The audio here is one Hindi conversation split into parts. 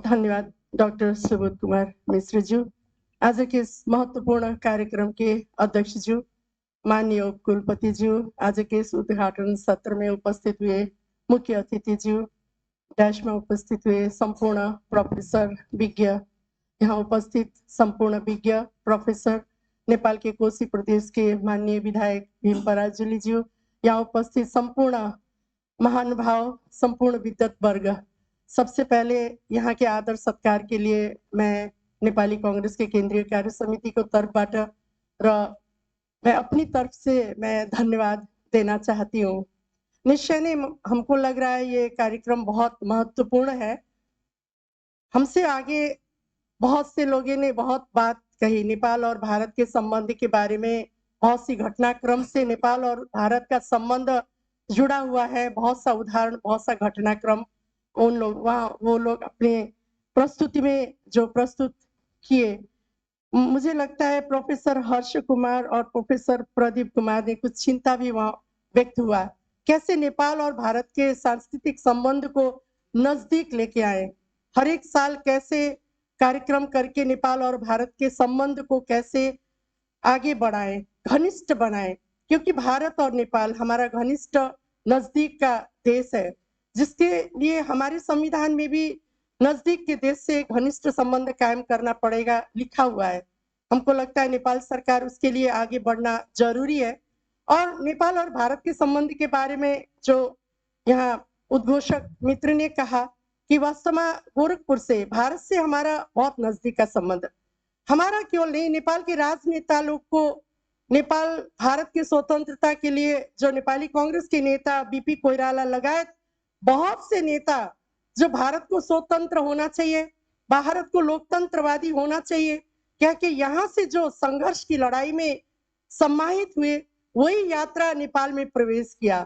धन्यवाद डॉक्टर सुबोध कुमार मिश्र जी। आज के इस महत्वपूर्ण कार्यक्रम के अध्यक्ष जी, माननीय उपकुलपति जी, आज के इस उद्घाटन सत्र में उपस्थित हुए मुख्य अतिथि जी, डैश में उपस्थित हुए संपूर्ण प्रोफेसर विज्ञ, यहाँ उपस्थित संपूर्ण विज्ञ प्रोफेसर, नेपाल के कोशी प्रदेश के माननीय विधायक भीम पराजुली जी, यहाँ उपस्थित संपूर्ण महानुभाव, संपूर्ण विद्वत वर्ग, सबसे पहले यहाँ के आदर सत्कार के लिए मैं नेपाली कांग्रेस के केंद्रीय कार्य समिति को तर्फबाट र मैं अपनी तरफ से मैं धन्यवाद देना चाहती हूँ। निश्चय ने हमको लग रहा है ये कार्यक्रम बहुत महत्वपूर्ण है। हमसे आगे बहुत से लोगों ने बहुत बात कही नेपाल और भारत के संबंध के बारे में। बहुत सी घटनाक्रम से नेपाल और भारत का संबंध जुड़ा हुआ है, बहुत सा उदाहरण, बहुत सा घटनाक्रम उन लोग वहाँ वो लोग अपने प्रस्तुति में जो प्रस्तुत किए। मुझे लगता है प्रोफेसर हर्ष कुमार और प्रोफेसर प्रदीप कुमार ने कुछ चिंता भी वहाँ व्यक्त हुआ, कैसे नेपाल और भारत के सांस्कृतिक संबंध को नजदीक लेके आए, हर एक साल कैसे कार्यक्रम करके नेपाल और भारत के संबंध को कैसे आगे बढ़ाए, घनिष्ठ बनाए, क्योंकि भारत और नेपाल हमारा घनिष्ठ नजदीक का देश है, जिसके लिए हमारे संविधान में भी नजदीक के देश से घनिष्ठ संबंध कायम करना पड़ेगा लिखा हुआ है। हमको लगता है नेपाल सरकार उसके लिए आगे बढ़ना जरूरी है। और नेपाल और भारत के संबंध के बारे में जो यहाँ उद्घोषक मित्र ने कहा कि वास्तव में गोरखपुर से भारत से हमारा बहुत नजदीक का संबंध, हमारा केवल नहीं, नेपाल के राजनेता लोग को नेपाल भारत के स्वतंत्रता के लिए जो नेपाली कांग्रेस के नेता बीपी कोइराला लगायत बहुत से नेता जो भारत को स्वतंत्र होना चाहिए, भारत को लोकतंत्रवादी होना चाहिए, क्या कि यहाँ से जो संघर्ष की लड़ाई में सम्मानित हुए, वही यात्रा नेपाल में प्रवेश किया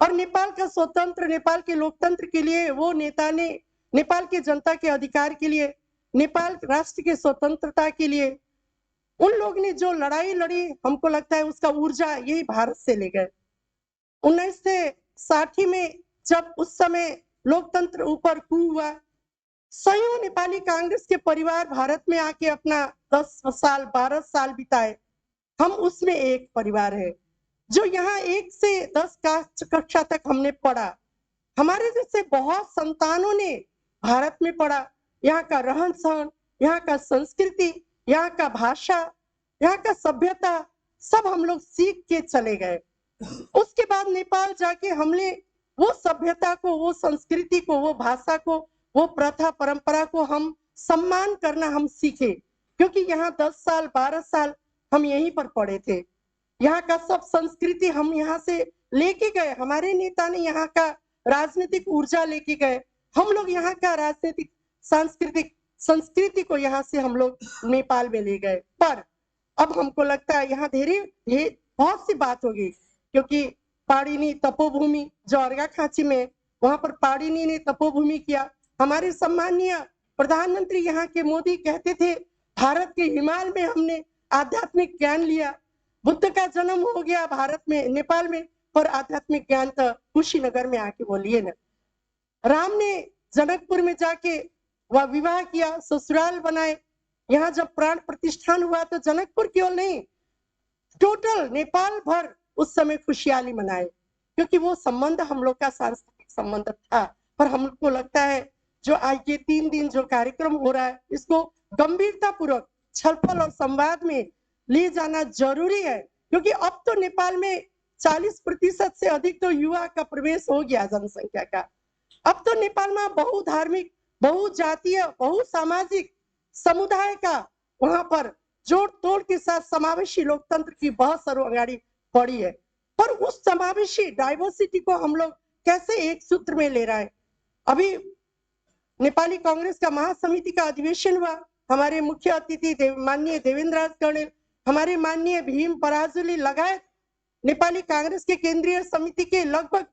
और नेपाल का स्वतंत्र, नेपाल के लोकतंत्र के लिए वो नेता ने, नेपाल के जनता के अधिकार के लिए, नेपाल राष्ट्र के स्वतंत्रता के लिए उन लोग ने जो लड़ाई लड़ी, हमको लगता है उसका ऊर्जा यही भारत से ले गए। 1960 में जब उस समय लोकतंत्र ऊपर कू हुआ, सैयों नेपाली कांग्रेस के परिवार भारत में आके अपना 10 साल 12 साल बिताए। हम उसमें एक परिवार है जो यहाँ 1 से 10 कक्षा तक हमने पढ़ा। हमारे जैसे बहुत संतानों ने भारत में पढ़ा, यहाँ का रहन सहन, यहाँ का संस्कृति, यहाँ का भाषा, यहाँ का सभ्यता सब हम लोग सीख के चले गए। उसके बाद नेपाल जाके हमने वो सभ्यता को, वो संस्कृति को, वो भाषा को, वो प्रथा परंपरा को हम सम्मान करना हम सीखे, क्योंकि यहाँ 10 साल 12 साल हम यहीं पर पढ़े थे। यहाँ का सब संस्कृति हम यहाँ से लेके गए, हमारे नेता ने यहाँ का राजनीतिक ऊर्जा लेके गए, हम लोग यहाँ का राजनीतिक सांस्कृतिक संस्कृति को यहाँ से हम लोग नेपाल में ले गए। पर अब हमको लगता है यहाँ बहुत सी बात होगी, क्योंकि पाणिनि तपोभूमि जो अर्घाखांची में, वहां पर पाणिनि ने तपोभूमि किया। हमारे सम्माननीय प्रधानमंत्री यहाँ के मोदी कहते थे भारत के हिमालय में हमने आध्यात्मिक ज्ञान लिया, बुद्ध का जन्म हो गया भारत में, नेपाल में, पर आध्यात्मिक ज्ञान तो कुशीनगर में आके बोलिए ना। राम ने जनकपुर में जाके वह विवाह किया, ससुराल बनाए। यहाँ जब प्राण प्रतिष्ठान हुआ तो जनकपुर केवल नहीं, टोटल नेपाल भर उस समय खुशहाली मनाए, क्योंकि वो संबंध हम लोग का सांस्कृतिक संबंध था। पर हमको लगता है जो आज ये 3 दिन जो कार्यक्रम हो रहा है, इसको गंभीरता पूर्वक छलफल और संवाद में ले जाना जरूरी है, क्योंकि अब तो नेपाल में 40% से अधिक तो युवा का प्रवेश हो गया जनसंख्या का। अब तो नेपाल में बहुधार्मिक, बहुजातीय, बहुसामाजिक समुदाय का वहां पर जोड़ तोड़ के साथ समावेशी लोकतंत्र की बहुत सरो अगाड़ी पड़ी है। पर उस समावेशी डाइवर्सिटी को हम लोग कैसे एक सूत्र में ले रहा है। अभी नेपाली कांग्रेस का महासमिति का अधिवेशन हुआ, हमारे मुख्य अतिथि माननीय देवेंद्र राज कौडेल, हमारे माननीय भीम पराजुली लगायत नेपाली कांग्रेस के केंद्रीय समिति के लगभग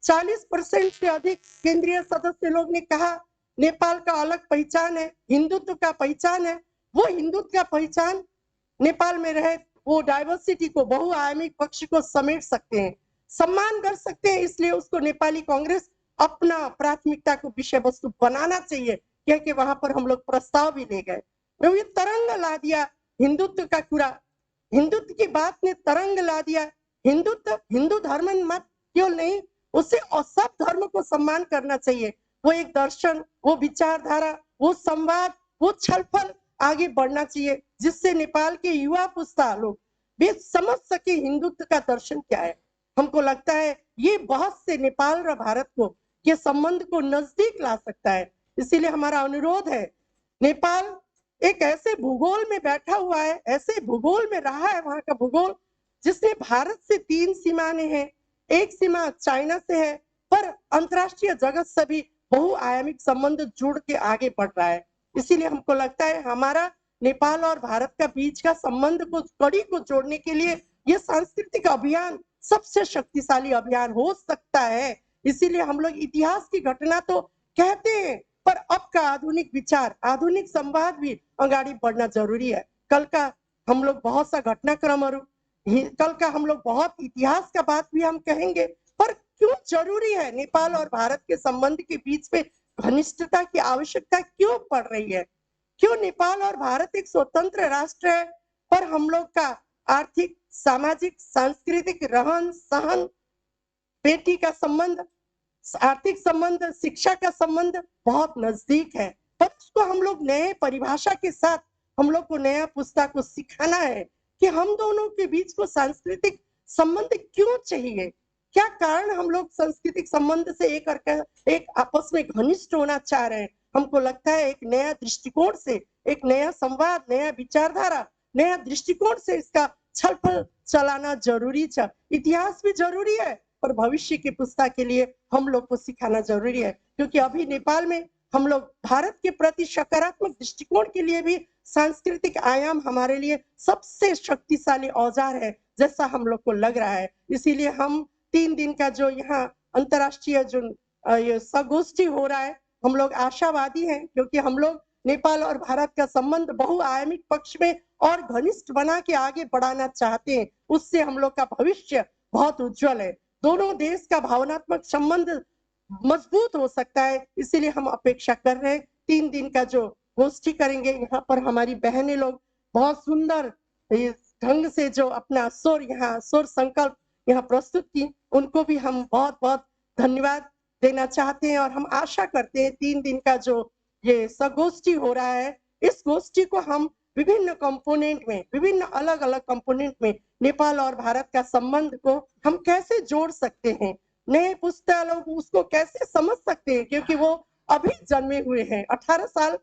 40% से अधिक केंद्रीय सदस्य लोग ने कहा नेपाल का अलग पहचान है, हिंदुत्व का पहचान है। वो हिंदुत्व का पहचान नेपाल में रहे, वो डाइवर्सिटी को, बहुआयामिक पक्ष को समेट सकते हैं, सम्मान कर सकते हैं। इसलिए उसको नेपाली कांग्रेस अपना प्राथमिकता को विषय वस्तु बनाना चाहिए, कह के वहां पर हम लोग प्रस्ताव भी ले गए। तो ये तरंग ला दिया हिंदुत्व का पूरा, हिंदुत्व की बात ने तरंग ला दिया। हिंदुत्व, हिंदू धर्म मत केवल नहीं, उसे और सब धर्म को सम्मान करना चाहिए। वो एक दर्शन, वो विचारधारा, वो संवाद, वो छलफल आगे बढ़ना चाहिए, जिससे नेपाल के युवा पुस्ता लोग भी समझ सके हिंदुत्व का दर्शन क्या है। हमको लगता है ये बहुत से नेपाल और भारत को के संबंध को नजदीक ला सकता है। इसीलिए हमारा अनुरोध है, नेपाल एक ऐसे भूगोल में बैठा हुआ है, ऐसे भूगोल में रहा है, वहां का भूगोल जिसने भारत से 3 सीमाएं हैं, एक सीमा चाइना से है, पर अंतरराष्ट्रीय जगत से भी बहुआयामिक संबंध जुड़ के आगे बढ़ रहा है। इसीलिए हमको लगता है हमारा नेपाल और भारत का बीच का संबंध को, कड़ी को जोड़ने के लिए ये सांस्कृतिक अभियान सबसे शक्तिशाली अभियान हो सकता है। इसीलिए हम लोग इतिहास की घटना तो कहते हैं, पर अब का आधुनिक विचार, आधुनिक संवाद भी आगे बढ़ना जरूरी है। कल का हम लोग बहुत सा घटनाक्रम और कल का हम लोग बहुत इतिहास का बात भी हम कहेंगे, पर क्यों जरूरी है नेपाल और भारत के संबंध के बीच में घनिष्ठता की आवश्यकता क्यों पड़ रही है? क्यों नेपाल और भारत एक स्वतंत्र राष्ट्र है, पर हम लोग का आर्थिक, सामाजिक, सांस्कृतिक, रहन सहन, बेटी का संबंध, आर्थिक संबंध, शिक्षा का संबंध बहुत नजदीक है, पर उसको हम लोग नए परिभाषा के साथ हम लोग को नया पुस्ता को सिखाना है कि हम दोनों के बीच को सांस्कृतिक संबंध क्यों चाहिए, क्या कारण हम लोग सांस्कृतिक संबंध से एक आपस में घनिष्ठ होना चाह रहे हैं। हमको लगता है एक नया दृष्टिकोण से, एक नया संवाद, नया विचारधारा, नया दृष्टिकोण से इसका छलफल चलाना जरूरी है। इतिहास भी जरूरी है, पर भविष्य की पुस्ता के लिए हम लोग को सिखाना जरूरी है, क्योंकि अभी नेपाल में हम लोग भारत के प्रति सकारात्मक दृष्टिकोण के लिए भी सांस्कृतिक आयाम हमारे लिए सबसे शक्तिशाली औजार है, जैसा हम लोग को लग रहा है। इसीलिए हम 3 दिन का जो यहाँ अंतर्राष्ट्रीय जो ये संगोष्ठी हो रहा है, हम लोग आशावादी हैं, क्योंकि हम लोग नेपाल और भारत का संबंध बहुआयामिक पक्ष में और घनिष्ठ बना के आगे बढ़ाना चाहते हैं। उससे हम लोग का भविष्य बहुत उज्जवल है। दोनों देश का भावनात्मक संबंध मजबूत हो सकता है। इसीलिए हम अपेक्षा कर रहे हैं 3 दिन का जो गोष्ठी करेंगे, यहाँ पर हमारी बहनें लोग बहुत सुंदर ढंग से जो अपना स्वर संकल्प यहाँ प्रस्तुत की, उनको भी हम बहुत बहुत धन्यवाद देना चाहते हैं। और हम आशा करते हैं 3 दिन का जो ये संगोष्ठी हो रहा है, इस गोष्ठी को हम विभिन्न कंपोनेंट में, विभिन्न अलग अलग कंपोनेंट में नेपाल और भारत का संबंध को हम कैसे जोड़ सकते हैं, नए पुस्ता लोग उसको कैसे समझ सकते हैं, क्योंकि वो अभी जन्मे हुए हैं, 18 साल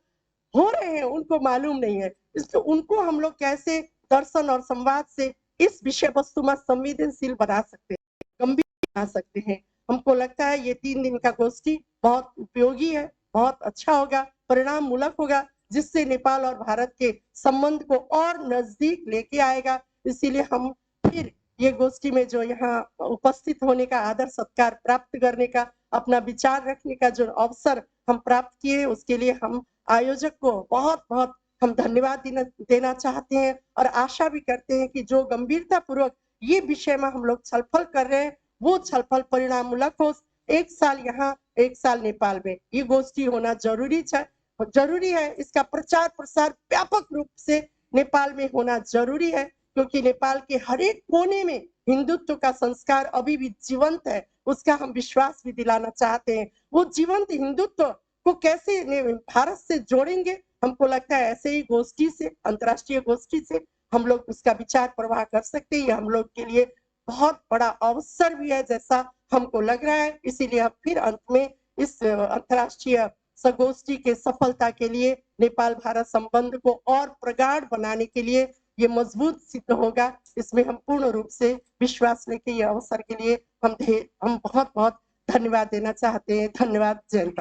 हो रहे हैं, उनको मालूम नहीं है। इसलिए उनको हम लोग कैसे दर्शन और संवाद से इस विषय वस्तु में संवेदनशील बना सकते हैं, गंभीर बना सकते हैं। हमको लगता है ये 3 दिन का गोष्ठी बहुत उपयोगी है, बहुत अच्छा होगा, परिणाम मूलक होगा, जिससे नेपाल और भारत के संबंध को और नजदीक लेके आएगा। इसीलिए हम फिर ये गोष्ठी में जो यहाँ उपस्थित होने का, आदर सत्कार प्राप्त करने का, अपना विचार रखने का जो अवसर हम प्राप्त किए, उसके लिए हम आयोजक को बहुत बहुत हम धन्यवाद देना चाहते हैं, और आशा भी करते हैं कि जो गंभीरता पूर्वक ये विषय में हम लोग छलफल कर रहे हैं, वो छलफल परिणाम मूलक हो। 1 साल यहाँ, 1 साल नेपाल में ये गोष्ठी होना जरूरी है। इसका प्रचार प्रसार व्यापक रूप से नेपाल में होना जरूरी है, क्योंकि नेपाल के हर एक कोने में हिंदुत्व का संस्कार अभी भी जीवंत है। उसका हम विश्वास भी दिलाना चाहते हैं। वो जीवंत हिंदुत्व को कैसे भारत से जोड़ेंगे, हमको लगता है ऐसे ही गोष्ठी से, अंतर्राष्ट्रीय गोष्ठी से हम लोग उसका विचार प्रवाह कर सकते हैं। ये हम लोग के लिए बहुत बड़ा अवसर भी है, जैसा हमको लग रहा है। इसीलिए अब फिर अंत में इस अंतर्राष्ट्रीय संगोष्ठी के सफलता के लिए, नेपाल भारत संबंध को और प्रगाढ़ बनाने के लिए ये मजबूत सिद्ध होगा, इसमें हम पूर्ण रूप से विश्वास लेके ये अवसर के लिए हम बहुत बहुत धन्यवाद देना चाहते हैं। धन्यवाद। जय।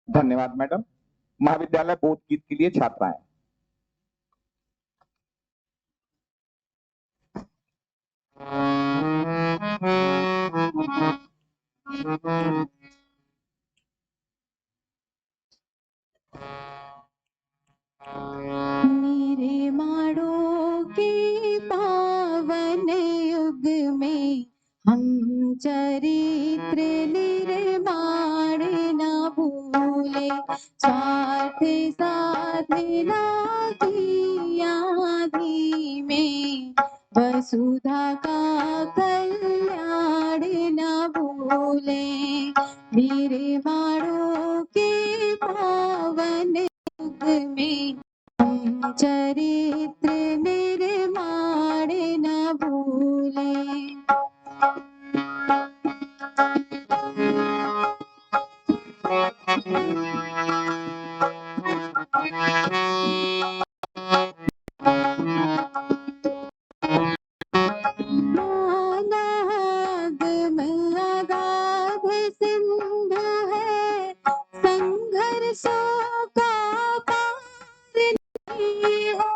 धन्यवाद मैडम। महाविद्यालय बोध गीत के लिए छात्राएं। मेरे माड़ों के पावन युग में हम चरित स्वार्थ साधना की आधी में वसुधा का कल्याण न भूले। निर्माणों के पावन युग में हम चरित्र निर्माण न भूले। मानव अगाध सिंधु है, संघर्षों का पार नहीं है।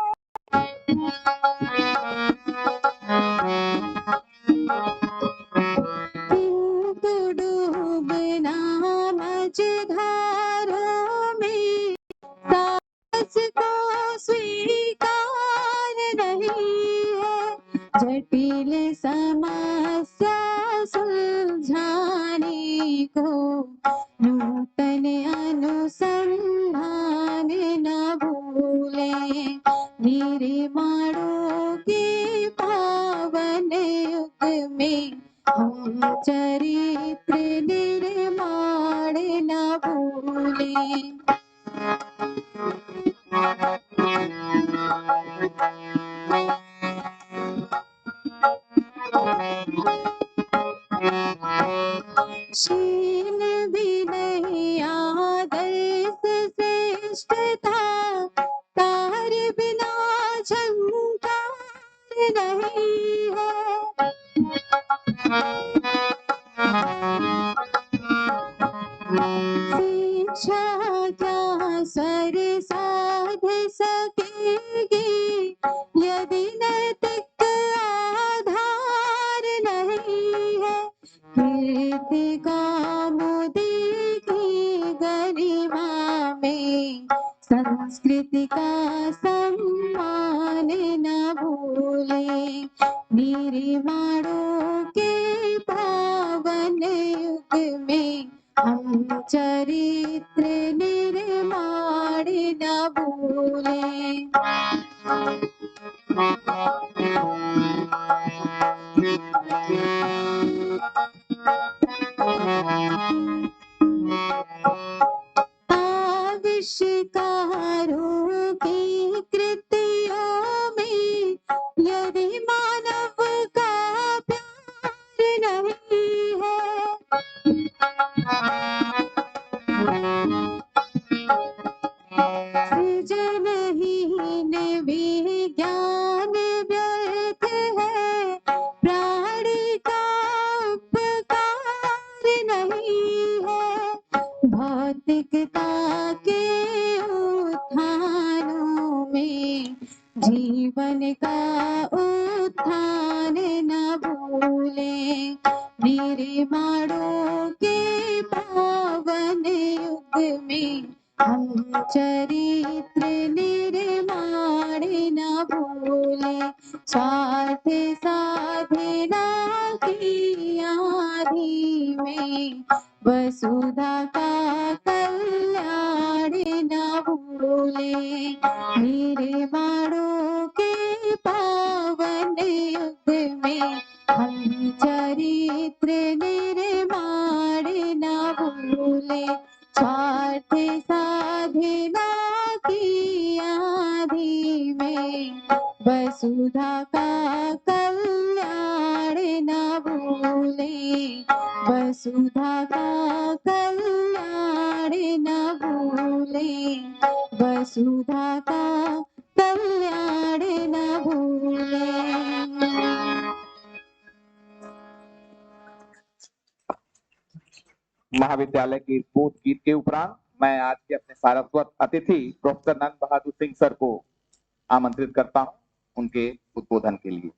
किंतु डूबना मझधारों में साहस को स्वीकार नहीं है। जटिल समस्या सुलझाने को नूतन अनुसंधान न भूले। निर्माणों के पावन युग में हम चरित्र निर्माण न भूले। शील भी नहीं आदर्श श्रेष्ठता, तार बिना झंकार नहीं है। शिक्षा क्या स्वर साध सकेगी यदि नैतिक आधार नहीं है। कीर्ति का मोदी की गरिमा में संस्कृति का सम्मान न भूले। निर्माणों के पावन युग में हम चरित्र निर्माण न भूले। आविष्कारों की कृतियों में यदि मानव का प्यार नहीं है। सृजनहीन विज्ञान व्यर्थ है, प्राणी का उपकार नहीं है। भौतिकता के उत्थानों में जीवन का उत्थान न भूले। निर्माणों के पावन युग में हम चरित्र निर्माण न भूले। स्वार्थ साधना की आधी में वसुधा का कल्याण न भूले। निर्माणों के पावन युग में हम चरित्र निर्माण न भूले। स्वार्थ साधना की आधी में वसुधा का कल्याण न भूले। वसुधा का कल्याण न भूले। वसुधा का कल्याण न भूले। महाविद्यालय के स्फूर्त गीत के उपरांत मैं आज के अपने सारस्वत अतिथि प्रोफेसर नंद बहादुर सिंह सर को आमंत्रित करता हूं उनके उद्बोधन के लिए।